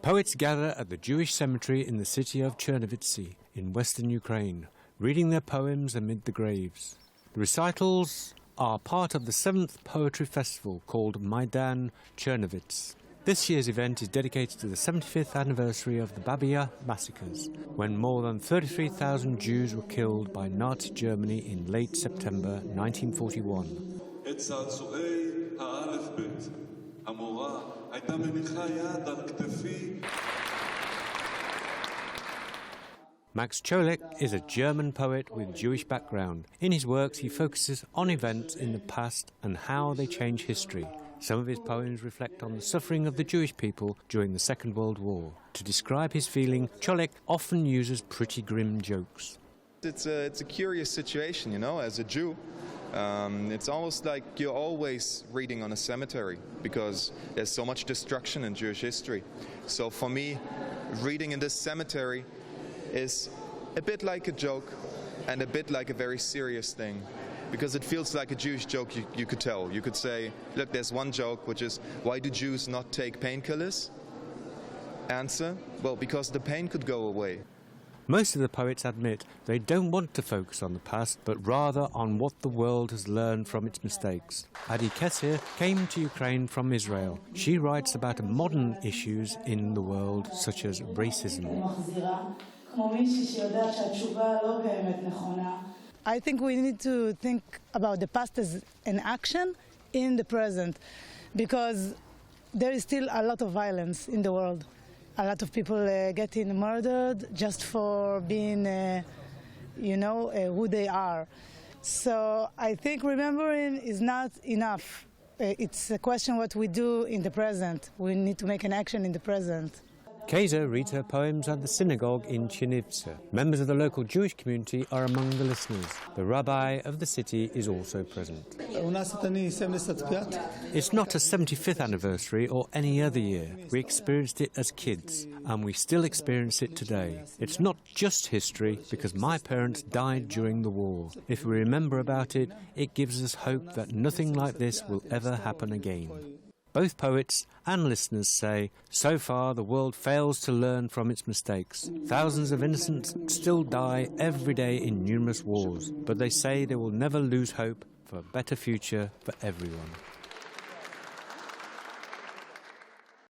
Poets gather at the Jewish cemetery in the city of Chernivtsi in western Ukraine, reading their poems amid the graves. The recitals are part of the 7th Poetry Festival called Meridian Czernowitz. This year's event is dedicated to the 75th anniversary of the Babi Yar massacres, when more than 33,000 Jews were killed by Nazi Germany in late September 1941. Max Cholek is a German poet with Jewish background. In his works he focuses on events in the past and how they change history. Some of his poems reflect on the suffering of the Jewish people during the Second World War. To describe his feeling, Cholek often uses pretty grim jokes. It's a curious situation, you know, as a Jew. It's almost like you're always reading on a cemetery because there's so much destruction in Jewish history. So for me, reading in this cemetery is a bit like a joke and a bit like a very serious thing, because it feels like a Jewish joke you could tell. You could say, look, there's one joke, which is, why do Jews not take painkillers? Answer, well, because the pain could go away. Most of the poets admit they don't want to focus on the past, but rather on what the world has learned from its mistakes. Adi Kesir came to Ukraine from Israel. She writes about modern issues in the world, such as racism. I think we need to think about the past as an action in the present, because there is still a lot of violence in the world. A lot of people getting murdered just for being, who they are. So I think remembering is not enough. It's a question what we do in the present. We need to make an action in the present. Kaiser reads her poems at the synagogue in Chernivtsi. Members of the local Jewish community are among the listeners. The rabbi of the city is also present. It's not a 75th anniversary or any other year. We experienced it as kids, and we still experience it today. It's not just history, because my parents died during the war. If we remember about it, it gives us hope that nothing like this will ever happen again. Both poets and listeners say, so far the world fails to learn from its mistakes. Thousands of innocents still die every day in numerous wars, but they say they will never lose hope for a better future for everyone.